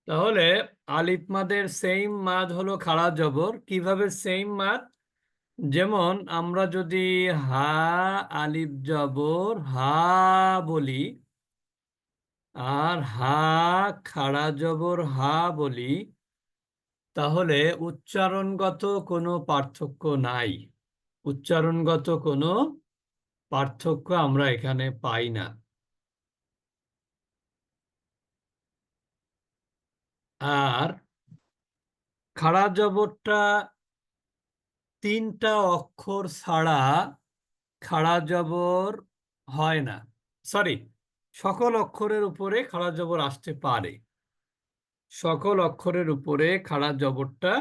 তাহলে আলিফ মাদের সেম মাদ হলো খাড়া জবর। কিভাবে সেম মাদ? যেমন আমরা যদি হা আলিফ জবর হা বলি আর হা খাড়া জবর হা বলি, তাহলে উচ্চারণগত কোনো পার্থক্য নাই। উচ্চারণগত কোনো পার্থক্য আমরা এখানে পাই না। আর খাড়া জবরটা তিনটা অক্ষর ছাড়া খাড়া জবর হয় না। সরি, সকল অক্ষরের উপরে খাড়া জবর আসতে পারে। সকল অক্ষরের উপরে খাড়া জবরটা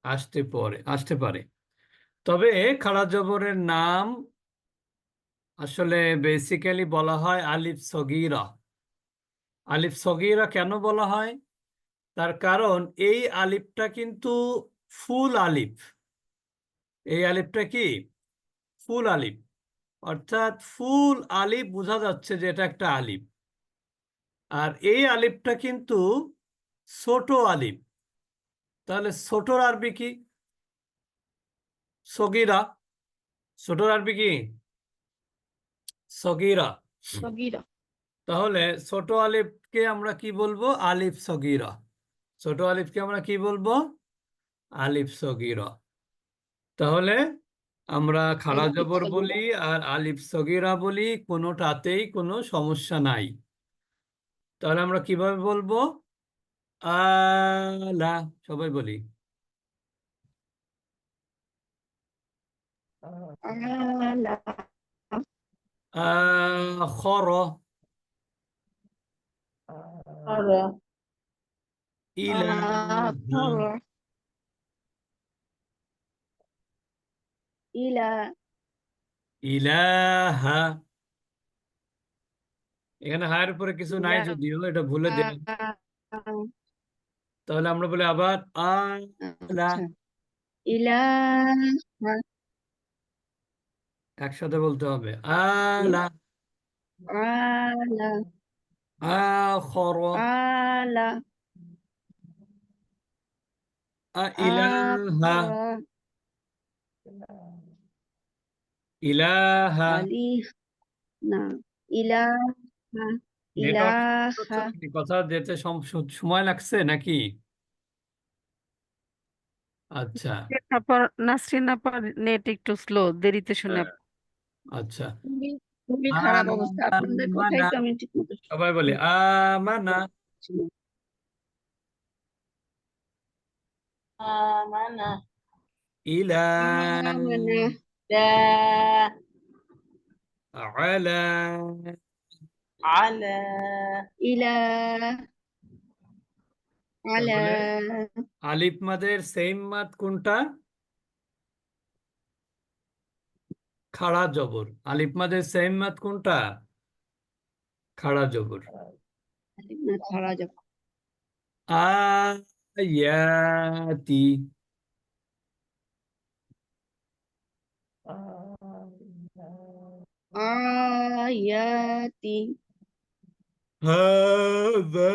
আসতে পারে। তবে খাড়া জবরের নাম আসলে বেসিক্যালি বলা হয় আলিফ সগীরা। আলিফ সগীরা কেন বলা হয়? তার কারণ এই আলিফটা কিন্তু ফুল আলিফ। এই আলিফটা কি? ফুল আলিফ। অর্থাৎ ফুল আলিফ, বোঝা যাচ্ছে যে এটা একটা আলিফ। আর এই আলিফটা কিন্তু ছোট আলিফ। তাহলে ছোটর আরবি কি? সগীরা। ছোটর আরবি কি? সগীরা। সগীরা। তাহলে ছোট আলিফকে আমরা কি বলবো? আলিফ সগীরা। ছোট আলিফকে আমরা কি বলবো? আলিফ সগীরা। তাহলে আমরা খাড়া আলিফ জবর বলি সগীরা। আর আলিফ সগীরা বলি, কোনোটাতেই কোনো সমস্যা নাই। তাহলে আমরা কিভাবে বলবো? আলা। সবাই বলি আলা। আখর, আরা। ইলাহা, আখরা। ইলা। ইলাহা। এখানে হায়ের উপরে কিছু নাই, ইলা। যদিও এটা ভুলে দিলাম। তাহলে আমরা বলি আবার আলা। আচ্ছা। ইলাহা। একসাথে বলতে হবে আলা। আলা। আখর, আলা। ইলাহা, আখরা। ইলাহা। আলিফ। না। ইলাহা। নেটওয়ার্ক হচ্ছে ইলাহা। নাকি? কথা যেতে সময় লাগছে নাকি? আচ্ছা। তারপর নাসরিন আপার নেট একটু স্লো, দেরিতে শুনে। আচ্ছা। খুবই খুবই খারাপ অবস্থা, আপনাদের কথাই আমানা। তো আমি ঠিক মতো সবাই বলি আমানা। শুনছি না। আমানা। ইলা আমানা। লা। আলা। على. إلى. على. তাহলে আলিফ মাদের সেম মাদ কোনটা? খাড়া জবর। আলিফ মাদের সেম মাদ কোনটা? খাড়া জবর। খাড়া যাব। আয়াতি। আয়াতি। হাযা।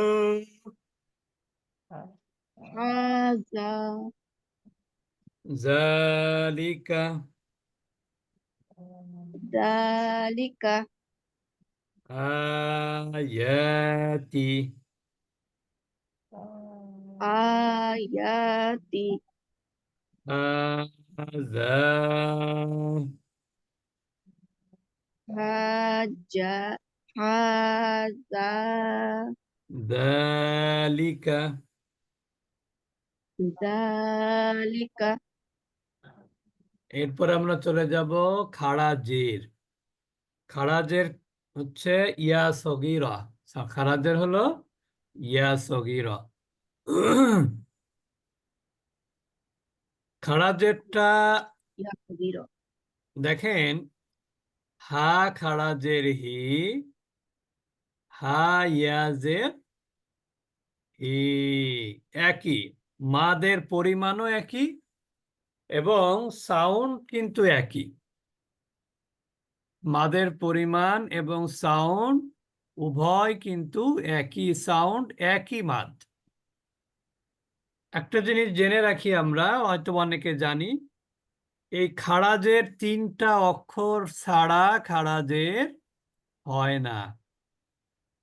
হাযা। যালিকা। যালিকা। আয়াতি। আয়াতি। হাযা। হাজা। হাযা। যালিকা। যালিকা। এরপর আমরা চলে যাব খাড়া জের। খাড়া জের হচ্ছে ইয়া সগীরা। খাড়া জের হলো ইয়া সগীরা। খাড়া জেরটা ইয়া কবিরা। দেখেন, হা খাড়া জের হি, হা ইয়া জের হি, একই। মাদের পরিমাণও একই এবং সাউন্ড কিন্তু একই। মাদের পরিমাণ এবং সাউন্ড উভয় কিন্তু একই সাউন্ড, একই মাদ। একটা জিনিস জেনে রাখি, আমরা হয়তো অনেকে জানি, এই খারাজের 3টা অক্ষর ছাড়া খারাজের হয় না।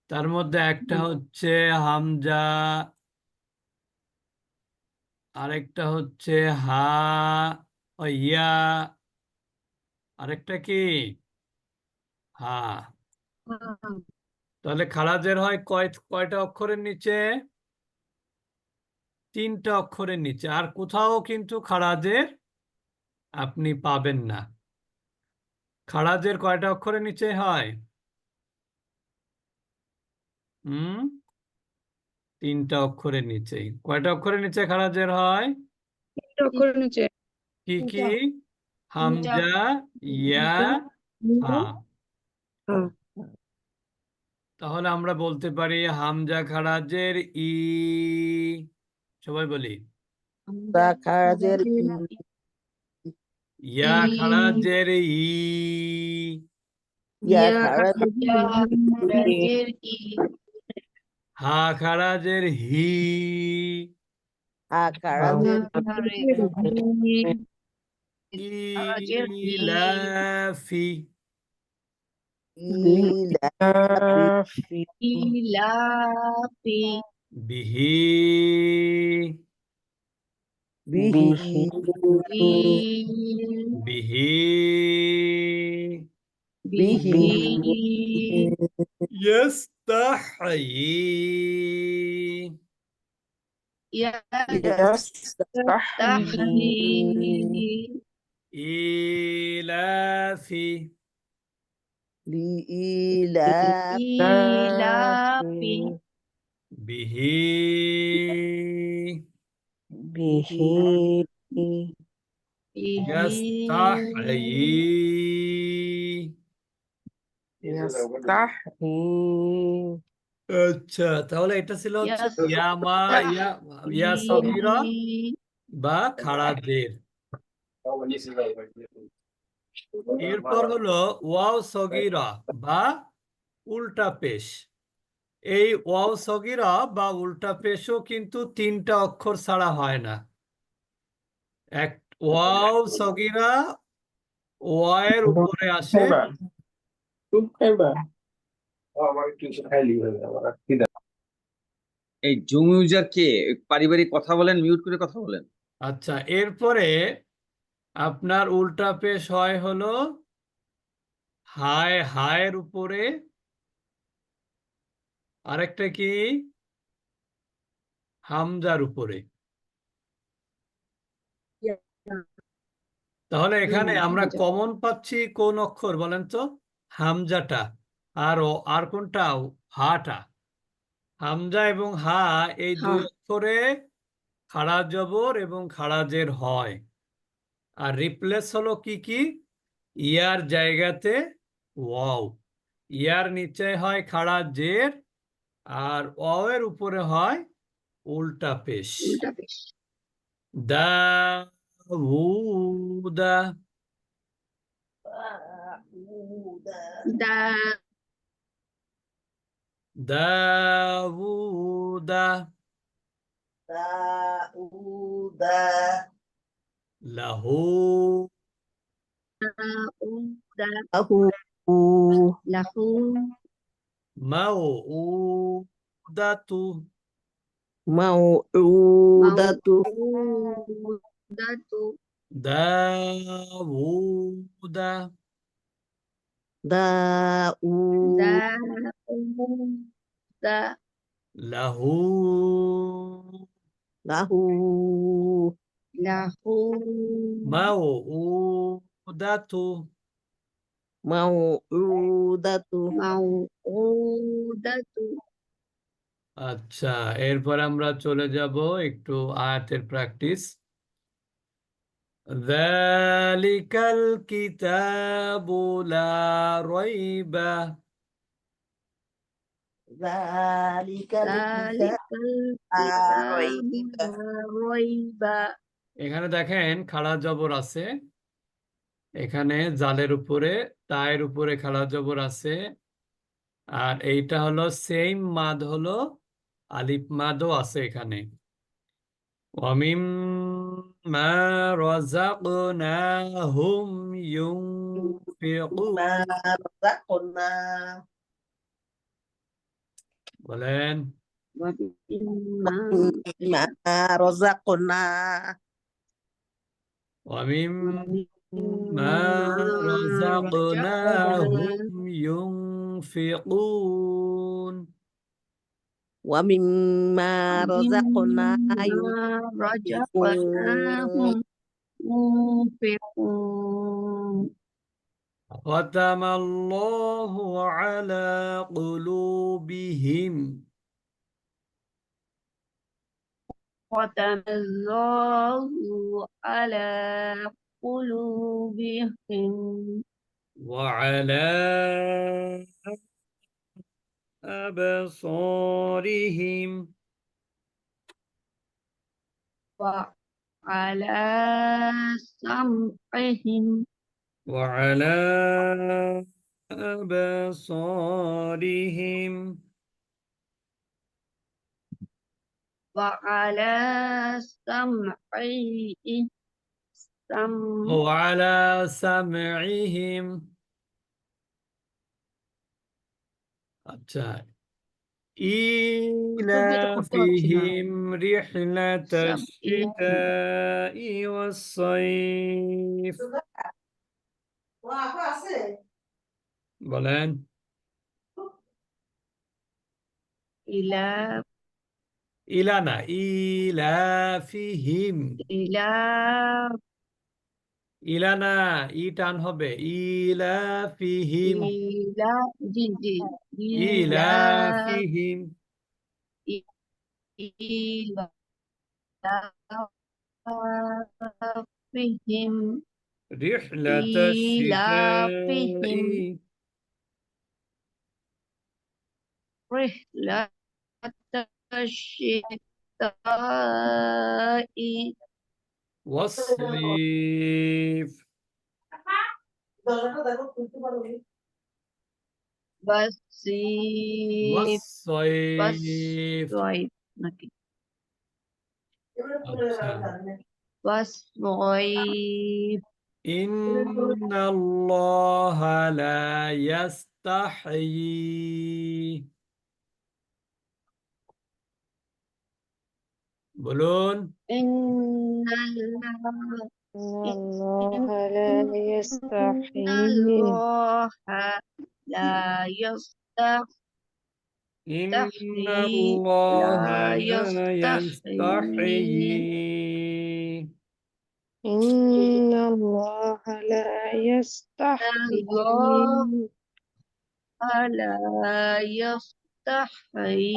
তার মধ্যে একটা হচ্ছে হামজা, আরেকটা হচ্ছে হা ও ইয়া, আরেকটা কি হা। তাহলে খারাজের হয় কয়টা অক্ষরের নিচে? 3টা অক্ষরের নিচে। আর কোথাও কিন্তু খারাজের আপনি পাবেন না। খারাজের কয়টা অক্ষরের নিচে হয়? হুম, 3টা অক্ষরের নিচে। কয়টা অক্ষরের নিচে খারাজের হয়? অক্ষরের নিচে কি কি? হামজা, হামজা, ইয়া, হা। তাহলে আমরা বলতে পারি হামজা খারাজের ই। সবাই বলি। খারাজের ইয়া খারাজের ই। ইয়া খারাজের ই, হা খারাজের হি। হা খারাজের ইলাফি। ইলাফি ইলাফি, বিহি। বিহি বিহি। বিহি ইয়াস্তাহয়ি। ইয়াস্তাহি ইলাফি। ইলাফি, বিহি। বিহি ইয়াস্তাহয়ি। ইয়াস্তাহি আচ্ছা, তাহলে এটা ছিল হচ্ছে ইয়ামা, ইয়া, ইয়া সগীরা বা খারাজের। এরপর হলো ওয়াও সগীরা বা উল্টা পেশ। এই ওয়াও সগীরা বা উল্টা পেশও কিন্তু 3টা অক্ষর ছাড়া হয় না। এক ওয়াও সগীরা ওয়ায়ের উপরে আসে। এই জুম ইউজার কে? পারিবারিক কথা বলেন, মিউট করে কথা বলেন। আচ্ছা, এরপরে আপনার উল্টা পেশ হয় হলো হায়, হায়ের উপরে। আরেকটা কি? হামজার উপরে। তাহলে এখানে আমরা কমন পাচ্ছি কোন অক্ষর বলেন তো? হামজাটা। আর কোনটা? হাটা। হামজা এবং হা, এই দুই অক্ষরে খাড়া জবর এবং খাড়াজের হয়। আর রিপ্লেস হলো কি কি? ইয়ার জায়গাতে ওয়াও। ইয়ার নিচে হয় খাড়া জের, আর ওয়াও এর উপরে হয় উল্টা পেশ। দাউদা। দা, দাউদা। দাউদা লাহু। দাউদা, লাহু লাহু, মাউদাতু। মাউউদাতু মাউদাতু, দাউদা। দাউদা, লাহু। লাহু লাহু, মাউদাতু। মাউউদাতু মাউদাতু। আচ্ছা, এরপর আমরা চলে যাব একটু আয়াতের প্র্যাকটিস। যালিকাল কিতাবু লা রাইবা। যালিকাল যালিকাল কিতাবু কিতাবু লা রাইবা। এখানে দেখেন খাড়া জবর আছে। এখানে জালের উপরে, তায়ের উপরে খাড়া জবর আছে। আর এইটা হলো সেম মাদ, হলো আলিফ মাদও আছে এখানে। ومما رزقناهم ينفقون ما رزقنا বলেন ومما ما رزقنا ومما رزقناهم رزقناهم ينفقون ومما رزقنا مما ينفقون رزقناهم ينفقون ختم الله على قلوبهم ختم الله على قلوبهم وعلى أبصارهم وعلى سمعهم وعلى أبصارهم وعلى سمعهم وعلى سمعهم আচ্ছা إيلافهم رحلة الشتاء والصيف বলেন إلى ইলানা ইলাফিহিম إلى ইলানা ই টান হবে ইলাফিহিম إلى جي إلى ইলাফিহিম إيلافهم رحلة الشتاء إيلافهم رحلة الشتاء والصيف والصيف والصيف والصيف نكي আচ্ছা والصيف إن الله لا يستحيي বলুন إن الله لا إن يستحيي الله لا يستحي إن لا الله لا يستحي يستحيي إن الله لا يستحيي الله لا يستحي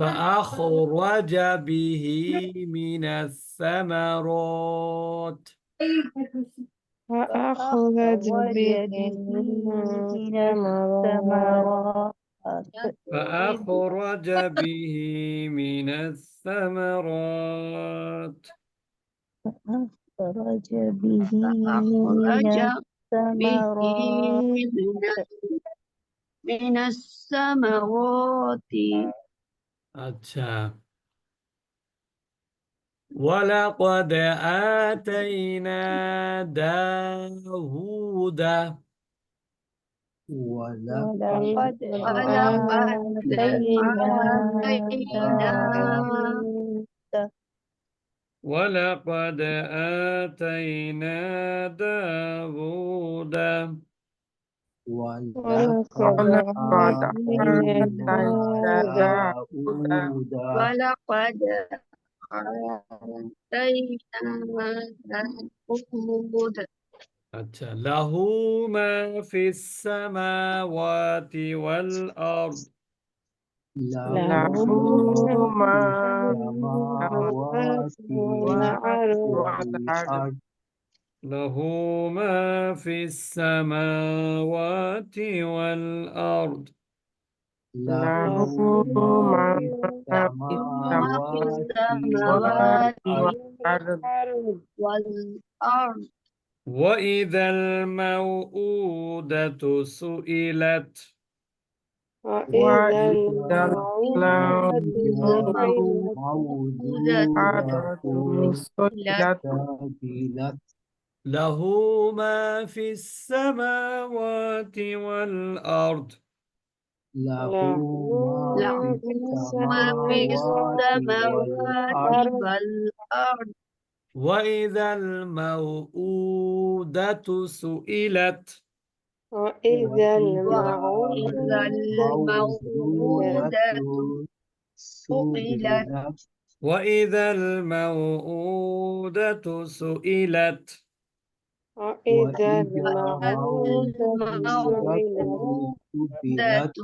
فأخرج به من الثمرات فأخرج به من الثمرات فأخرج به من الثمرات أخرج به فأخرج به الثمرات من الثمرات আচ্ছা ولقد آتينا داود ولقد ولقد آتينا ولقد آتينا داود ولقد آتينا داود ولقد آتينا داود আচ্ছা له ما في السماوات والأرض له ما في والأرض له ما في السماوات والأرض له ما في السماوات والأرض والأرض وإذا الموءودة سئلت وإذا الموءودة سئلت له ما في السماوات والأرض له له ما في ما في السماوات السماوات والأرض والأرض وإذا الموءودة سئلت وإذا وإذا الموءودة سئلت وإذا الموءودة سئلت وإذا الموءودة سئلت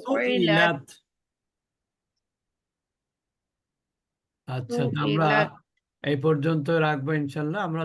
سئلت আচ্ছা আমরা سئلت এই পর্যন্ত রাখবো ইনশাল্লাহ আমরা